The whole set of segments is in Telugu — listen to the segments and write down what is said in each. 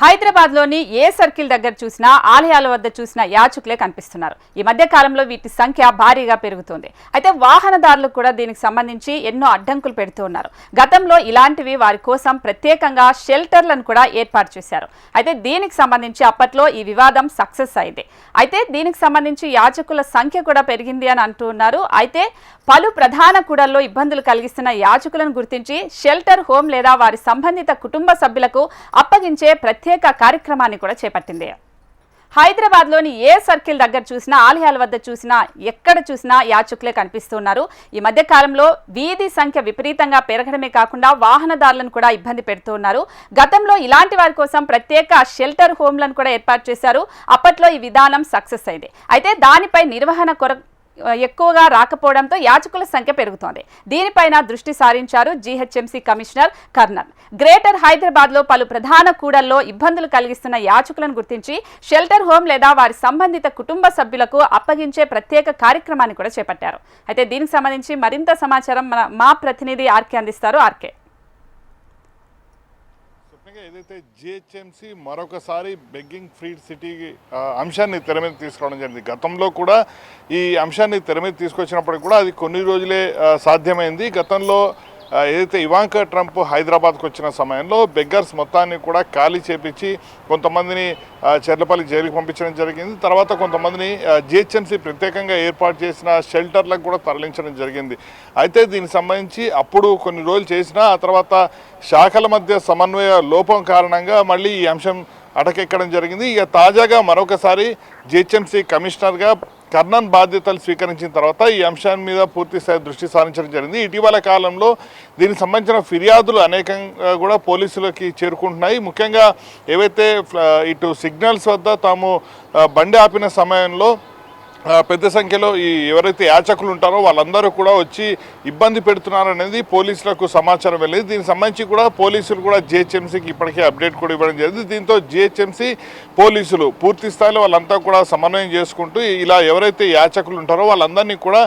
హైదరాబాద్ లోని ఏ సర్కిల్ దగ్గర చూసినా ఆలయాల వద్ద చూసినా యాచకులే కనిపిస్తున్నారు. ఈ మధ్య కాలంలో వీటి సంఖ్య భారీగా పెరుగుతోంది. అయితే వాహనదారులు కూడా దీనికి సంబంధించి ఎన్నో అడ్డంకులు పెడుతూ ఉన్నారు. గతంలో ఇలాంటివి వారి కోసం ప్రత్యేకంగా షెల్టర్లను కూడా ఏర్పాటు చేశారు. అయితే దీనికి సంబంధించి అప్పట్లో ఈ వివాదం సక్సెస్ అయింది. అయితే దీనికి సంబంధించి యాచకుల సంఖ్య కూడా పెరిగింది అని అంటున్నారు. అయితే పలు ప్రధాన కూడల్లో ఇబ్బందులు కలిగిస్తున్న యాచకులను గుర్తించి షెల్టర్ హోమ్ లేదా వారి సంబంధిత కుటుంబ సభ్యులకు అప్పగించే ప్రత్యేక కార్యక్రమాన్ని కూడా చేపట్టింది. హైదరాబాద్ లోని ఏ సర్కిల్ దగ్గర చూసినా ఆలయాల వద్ద చూసినా ఎక్కడ చూసినా యాచకులే కనిపిస్తున్నారు. ఈ మధ్య కాలంలో వీధి సంఖ్య విపరీతంగా పెరగడమే కాకుండా వాహనదారులను కూడా ఇబ్బంది పెడుతున్నారు. గతంలో ఇలాంటి వారి కోసం ప్రత్యేక షెల్టర్ హోమ్లను కూడా ఏర్పాటు చేశారు. అప్పట్లో ఈ విధానం సక్సెస్ అయింది. అయితే దానిపై నిర్వహణ ఎక్కువగా రాకపోవడంతో యాచకుల సంఖ్య పెరుగుతోంది. దీనిపైన దృష్టి సారించారు జీహెచ్ఎంసీ కమిషనర్ కర్నన్. గ్రేటర్ హైదరాబాద్ లో పలు ప్రధాన కూడల్లో ఇబ్బందులు కలిగిస్తున్న యాచకులను గుర్తించి షెల్టర్ హోమ్ లేదా వారి సంబంధిత కుటుంబ సభ్యులకు అప్పగించే ప్రత్యేక కార్యక్రమాన్ని కూడా చేపట్టారు. అయితే దీనికి సంబంధించి మరింత సమాచారం మా ప్రతినిధి ఆర్కే అందిస్తారు. ఆర్కే, ఏదైతే జిహెచ్ఎంసీ మరొకసారి బెగ్గింగ్ ఫ్రీ సిటీ అంశాన్ని తెర మీద తీసుకురావడం జరిగింది. గతంలో కూడా ఈ అంశాన్ని తెర మీద తీసుకొచ్చినప్పటికీ కూడా అది కొన్ని రోజులే సాధ్యమైంది. గతంలో ఏదైతే ఇవాంకా ట్రంప్ హైదరాబాద్కు వచ్చిన సమయంలో బెగ్గర్స్ మొత్తాన్ని కూడా ఖాళీ చేపించి కొంతమందిని చెర్లపల్లి జైలుకి పంపించడం జరిగింది. తర్వాత కొంతమందిని జిహెచ్ఎంసీ ప్రత్యేకంగా ఏర్పాటు చేసిన షెల్టర్లకు కూడా తరలించడం జరిగింది. అయితే దీనికి సంబంధించి అప్పుడు కొన్ని రోజులు చేసినా ఆ తర్వాత శాఖల మధ్య సమన్వయ లోపం కారణంగా మళ్ళీ ఈ అంశం అటకెక్కడం జరిగింది. ఇక తాజాగా మరొకసారి జిహెచ్ఎంసీ కమిషనర్గా కర్నన్ బాధ్యతలు స్వీకరించిన తర్వాత ఈ అంశాన్ని మీద పూర్తి స్థాయి దృష్టి సారించడం జరిగింది. ఇటీవల కాలంలో దీనికి సంబంధించిన ఫిర్యాదులు అనేకంగా కూడా పోలీసులకి చేరుకుంటున్నాయి. ముఖ్యంగా ఏవైతే ఇటు సిగ్నల్స్ వద్ద తాము బండి ఆపిన సమయంలో పెద్ద సంఖ్యలో ఈ ఎవరైతే యాచకులు ఉంటారో వాళ్ళందరూ కూడా వచ్చి ఇబ్బంది పెడుతున్నారనేది పోలీసులకు సమాచారం వెళ్ళింది. దీనికి సంబంధించి కూడా పోలీసులు కూడా జిహెచ్ఎంసీకి ఇప్పటికే అప్డేట్ కూడా ఇవ్వడం జరిగింది. దీంతో జిహెచ్ఎంసీ పోలీసులు పూర్తి స్థాయిలో వాళ్ళంతా కూడా సమన్వయం చేసుకుంటూ ఇలా ఎవరైతే యాచకులు ఉంటారో వాళ్ళందరినీ కూడా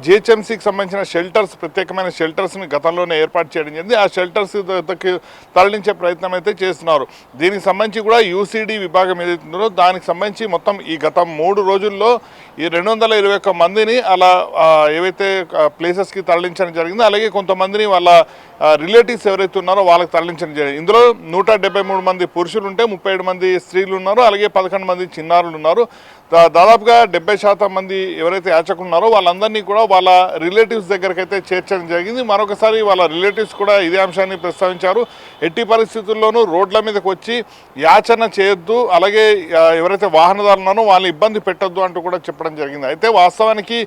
జిహెచ్ఎంసీకి సంబంధించిన షెల్టర్స్ ప్రత్యేకమైన షెల్టర్స్ని గతంలోనే ఏర్పాటు చేయడం జరిగింది. ఆ షెల్టర్స్ తరలించే ప్రయత్నం అయితే చేస్తున్నారు. దీనికి సంబంధించి కూడా యూసీడీ విభాగం ఏదైతుందో దానికి సంబంధించి మొత్తం ఈ గత 3 రోజుల్లో ఈ 221 మందిని అలా ఏవైతే ప్లేసెస్కి తరలించడం జరిగిందో అలాగే కొంతమందిని వాళ్ళ రిలేటివ్స్ ఎవరైతే ఉన్నారో వాళ్ళకి తరలించడం జరిగింది. ఇందులో 173 మంది పురుషులు ఉంటే 37 మంది స్త్రీలు ఉన్నారు. అలాగే 11 మంది చిన్నారులు ఉన్నారు. దాదాపుగా 70% మంది ఎవరైతే యాచకులు ఉన్నారో వాళ్ళందరినీ కూడా వాళ్ళ రిలేటివ్స్ దగ్గరకైతే చేర్చడం జరిగింది. మరొకసారి వాళ్ళ రిలేటివ్స్ కూడా ఇదే అంశాన్ని ప్రస్తావించారు. ఎట్టి పరిస్థితుల్లోనూ రోడ్ల మీదకి వచ్చి యాచన చేయొద్దు, అలాగే ఎవరైతే వాహనదారులు ఉన్నారో వాళ్ళని ఇబ్బంది పెట్టొద్దు అంటూ కూడా చెప్పడం జరిగింది. అయితే వాస్తవానికి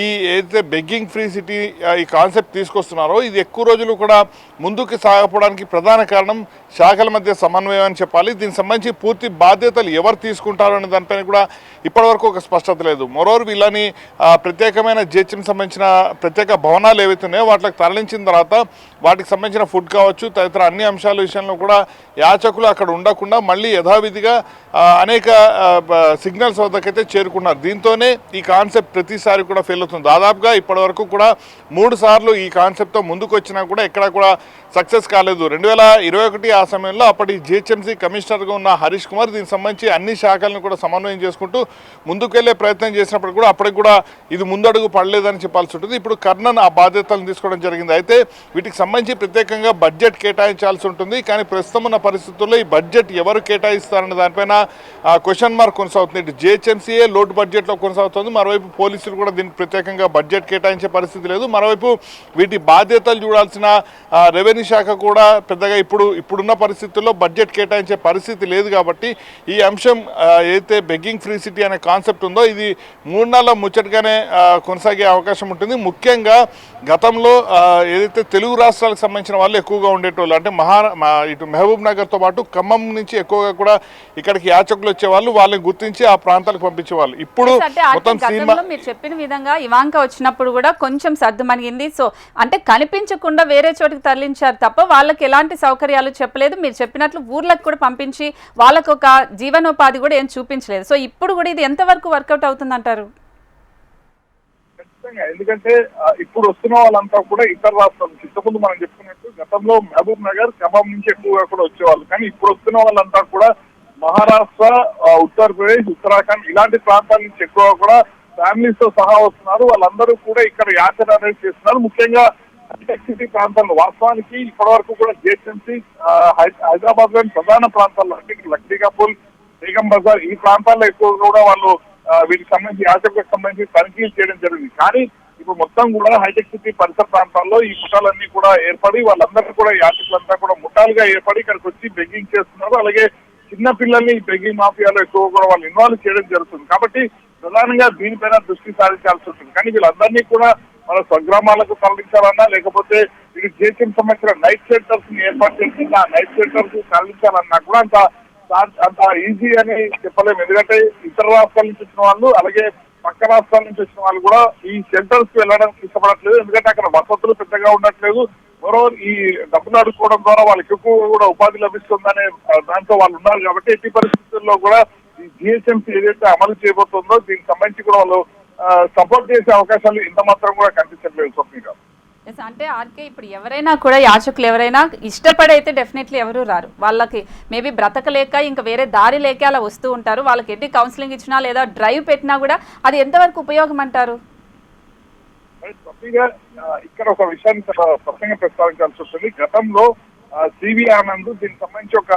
ఈ ఏదైతే బెగ్గింగ్ ఫ్రీ సిటీ ఈ కాన్సెప్ట్ తీసుకొస్తున్నారో ఇది ఎక్కువ రోజులు కూడా ముందుకు సాగపోవడానికి ప్రధాన కారణం శాఖల మధ్య సమన్వయం అని చెప్పాలి. దీనికి సంబంధించి పూర్తి బాధ్యతలు ఎవరు తీసుకుంటారు అనే దానిపైన కూడా ఇప్పటివరకు ఒక స్పష్టత లేదు. మరోవైపు వీళ్ళని ప్రత్యేకమైన జిహెచ్ఎం సంబంధించిన ప్రత్యేక భవనాలు ఏవైతే ఉన్నాయో వాటికి తరలించిన తర్వాత వాటికి సంబంధించిన ఫుడ్ కావచ్చు తదితర అన్ని అంశాల విషయంలో కూడా యాచకులు అక్కడ ఉండకుండా మళ్ళీ యథావిధిగా అనేక సిగ్నల్స్ వద్దకైతే చేరుకున్నారు. దీంతోనే ఈ కాన్సెప్ట్ ప్రతిసారి కూడా ఫెయిల్ అవుతుంది. దాదాపుగా ఇప్పటివరకు కూడా 3 సార్లు ఈ కాన్సెప్ట్తో ముందుకు వచ్చినా కూడా ఎక్కడ కూడా సక్సెస్ కాలేదు. 2021 ఆ సమయంలో అప్పటి జిహెచ్ఎంసీ కమిషనర్గా ఉన్న హరీష్ కుమార్ దీనికి సంబంధించి అన్ని శాఖలను కూడా సమన్వయం చేసుకుంటూ ముందుకెళ్లే ప్రయత్నం చేసినప్పుడు కూడా అప్పటికి కూడా ఇది ముందడుగు పడలేదని చెప్పాల్సి ఉంటుంది. ఇప్పుడు కర్నన్ ఆ బాధ్యతలను తీసుకోవడం జరిగింది. అయితే వీటికి సంబంధించి ప్రత్యేకంగా బడ్జెట్ కేటాయించాల్సి ఉంటుంది. కానీ ప్రస్తుతం ఉన్న పరిస్థితుల్లో ఈ బడ్జెట్ ఎవరు కేటాయిస్తారన్న దానిపైన క్వశ్చన్ మార్క్ కొనసాగుతుంది. ఇటు జిహెచ్ఎంసీఏ లోటు బడ్జెట్లో కొనసాగుతుంది. మరోవైపు పోలీసులు కూడా దీనికి ప్రత్యేకంగా బడ్జెట్ కేటాయించే పరిస్థితి లేదు. మరోవైపు వీటి బాధ్యతలు చూడాల్సిన రెవెన్యూ శాఖ కూడా పెద్దగా ఇప్పుడున్న పరిస్థితుల్లో బడ్జెట్ కేటాయించే పరిస్థితి లేదు. కాబట్టి ఈ అంశం ఏదైతే బెగ్గింగ్ ఫ్రీ సిటీ అనే కాన్సెప్ట్ ఉందో ఇది 3 నెలల ముచ్చటగానే కొనసాగే అవకాశం ఉంటుంది. ముఖ్యంగా గతంలో ఏదైతే తెలుగు రాష్ట్రాలకు సంబంధించిన వాళ్ళు ఎక్కువగా ఉండేటోళ్ళు అంటే ఇటు మహబూబ్ నగర్తో పాటు ఖమ్మం నుంచి ఎక్కువగా కూడా ఇక్కడికి యాచకులు వచ్చేవాళ్ళు, వాళ్ళని గుర్తించి ఆ ప్రాంతాలకు పంపించేవాళ్ళు. ఇప్పుడు మీరు చెప్పిన విధంగా ఇవాంకా వచ్చినప్పుడు కూడా కొంచెం సర్దుమణిగింది. సో అంటే కనిపించకుండా వేరే చోటికి తరలించారు తప్ప వాళ్ళకి ఎలాంటి సౌకర్యాలు చెప్పలేదు. మీరు చెప్పినట్లు ఊర్లకు కూడా పంపించి వాళ్ళకు ఒక జీవనోపాధి కూడా ఏం చూపించలేదు. సో ఇప్పుడు కూడా ఇది ఎంతవరకు వర్కౌట్ అవుతుందంటారు? ఖచ్చితంగా. ఎందుకంటే ఇప్పుడు వస్తున్న వాళ్ళంతా కూడా ఇతర రాష్ట్రాల నుంచి, ఇంతకుముందు మనం చెప్పుకున్నట్టు గతంలో మహబూబ్ నగర్, ఖమ్మం నుంచి ఎక్కువగా కూడా వచ్చేవాళ్ళు. కానీ ఇప్పుడు వస్తున్న వాళ్ళంతా కూడా మహారాష్ట్ర, ఉత్తరప్రదేశ్, ఉత్తరాఖండ్ ఇలాంటి ప్రాంతాల నుంచి ఎక్కువగా కూడా ఫ్యామిలీస్ తో సహా వస్తున్నారు. వాళ్ళందరూ కూడా ఇక్కడ యాత్ర అనేది చేస్తున్నారు. ముఖ్యంగా హైటెక్ సిటీ ప్రాంతాల్లో వాస్తవానికి ఇప్పటి వరకు కూడా జిహెచ్ఎంసీ హైదరాబాద్ లోని ప్రధాన ప్రాంతాల్లో అంటే లక్డీకాపూల్, బేగం బజార్ ఈ ప్రాంతాల్లో ఎక్కువ కూడా వాళ్ళు వీటికి సంబంధించి యాత్రకు సంబంధించి తనిఖీలు చేయడం జరిగింది. కానీ ఇప్పుడు మొత్తం కూడా హైటెక్ సిటీ పరిసర ప్రాంతాల్లో ఈ ముఠాలన్నీ కూడా ఏర్పడి వాళ్ళందరూ కూడా యాత్రికులంతా కూడా ముఠాలుగా ఏర్పడి ఇక్కడికి వచ్చి బెగ్గింగ్ చేస్తున్నారు. అలాగే చిన్న పిల్లల్ని ఈ బెగ్గింగ్ మాఫియాలో ఎక్కువ కూడా వాళ్ళు ఇన్వాల్వ్ చేయడం జరుగుతుంది. కాబట్టి ప్రధానంగా దీనిపైన దృష్టి సారించాల్సి ఉంటుంది. కానీ వీళ్ళందరినీ కూడా మన స్వగ్రామాలకు తరలించాలన్నా లేకపోతే ఇది జిహెచ్ఎం సంబంధించిన నైట్ షెల్టర్స్ ని ఏర్పాటు చేసి ఆ నైట్ షెల్టర్స్ తరలించాలన్నా కూడా అంత ఈజీ అని చెప్పలేము. ఎందుకంటే ఇతర రాష్ట్రాల నుంచి వచ్చిన వాళ్ళు అలాగే పక్క రాష్ట్రాల నుంచి వచ్చిన వాళ్ళు కూడా ఈ షెల్టర్స్ కి వెళ్ళడానికి ఇష్టపడట్లేదు. ఎందుకంటే అక్కడ వసతులు పెద్దగా ఉండట్లేదు. మరో ఈ డబ్బులు అడుక్కోవడం ద్వారా వాళ్ళకి ఎక్కువ కూడా ఉపాధి లభిస్తుందనే దాంతో వాళ్ళు ఉన్నారు. కాబట్టి ఎట్టి పరిస్థితుల్లో కూడా ఈ జిహెచ్ఎంసీ ఏదైతే అమలు చేయబోతుందో దీనికి సంబంధించి కూడా వాళ్ళు సపోర్ట్ చేసే అవకాశాలు ఇంత మాత్రం కూడా కనిపించట్లేదు స్వప్నిగా. అంటే ఆర్కే ఇప్పుడు ఎవరైనా కూడా యాచకులు ఎవరైనా ఇష్టపడైతే డెఫినెట్లీ ఎవరు రారు. వాళ్ళకి మేబీ బ్రతకలేక ఇంకా వేరే దారి లేక అలా వస్తూ ఉంటారు. వాళ్ళకి ఎన్ని కౌన్సిలింగ్ ఇచ్చినా లేదా డ్రైవ్ పెట్టినా కూడా అది ఎంతవరకు ఉపయోగం అంటారు? స్వప్నిగా ఇక్కడ ఒక విషయాన్ని స్పష్టంగా ప్రస్తావించాల్సి వస్తుంది. గతంలో సివి ఆనంద్ దీనికి సంబంధించి ఒక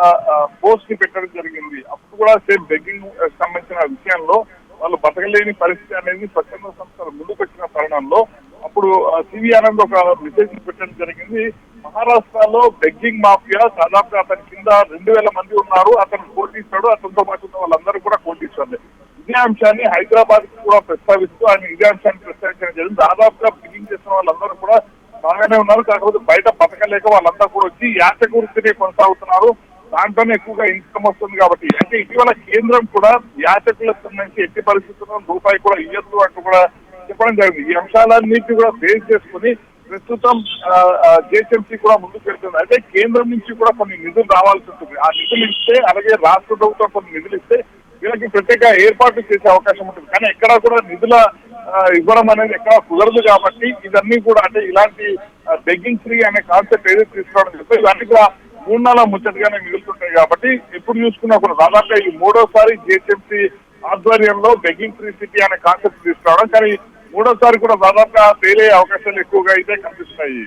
పోస్ట్ ని పెట్టడం జరిగింది. అప్పుడు కూడా సేమ్ బెగ్గింగ్ సంబంధించిన విషయంలో వాళ్ళు బతకలేని పరిస్థితి అనేది స్వచ్ఛంద సంస్థలు ముందుకు వచ్చిన తరుణంలో అప్పుడు సివి ఆనంద్ ఒక మెసేజ్ పెట్టడం జరిగింది. మహారాష్ట్రలో బెగ్గింగ్ మాఫియా దాదాపుగా అతని కింద 2000 మంది ఉన్నారు. అతను కోటీస్తాడు, అతనితో పాటు ఉన్న వాళ్ళందరూ కూడా కోటీస్తారు. ఇదే అంశాన్ని హైదరాబాద్ కి కూడా ప్రస్తావిస్తూ ఆయన ఇదే అంశాన్ని ప్రస్తావించడం జరిగింది. దాదాపుగా బెగ్గింగ్ చేసిన వాళ్ళందరూ కూడా బాగానే ఉన్నారు. కాకపోతే బయట బతకలేక వాళ్ళంతా కూడా వచ్చి యాచక వృత్తిని కొనసాగుతున్నారు. దాంట్లోనే ఎక్కువగా ఇన్కమ్ వస్తుంది. కాబట్టి అంటే ఇటీవల కేంద్రం కూడా యాచకులకు సంబంధించి ఎట్టి పరిస్థితుల్లో రూపాయి కూడా ఇయ్యద్దు అంటూ కూడా చెప్పడం జరిగింది. ఈ అంశాలన్నింటినీ కూడా బేస్ చేసుకుని ప్రస్తుతం జిహెచ్ఎంసీ కూడా ముందుకు వెళ్తుంది. అయితే కేంద్రం నుంచి కూడా కొన్ని నిధులు రావాల్సి ఉంటుంది. ఆ నిధులు ఇస్తే అలాగే రాష్ట్ర ప్రభుత్వం కొన్ని నిధులు ఇస్తే వీళ్ళకి ప్రత్యేక ఏర్పాట్లు చేసే అవకాశం ఉంటుంది. కానీ ఎక్కడా కూడా నిధుల ఇవ్వడం అనేది ఎక్కడ కుదరదు. కాబట్టి ఇవన్నీ కూడా అంటే ఇలాంటి బెగ్గింగ్ ఫ్రీ అనే కాన్సెప్ట్ ఏదైతే తీసుకోవడం చెప్తే ఇవన్నీ కూడా 3 నెలల ముచ్చటగానే మిగులుతుంటాయి. కాబట్టి ఎప్పుడు చూసుకున్నా కూడా దాదాపుగా ఈ 3వసారి జిహెచ్ఎంసీ ఆధ్వర్యంలో బెగ్గింగ్ ఫ్రీ సిటీ అనే కాన్సెప్ట్ తీసుకురావడం. కానీ 3వసారి కూడా దాదాపుగా ఫెయిల్ అయ్యే అవకాశాలు ఎక్కువగా అయితే కనిపిస్తున్నాయి.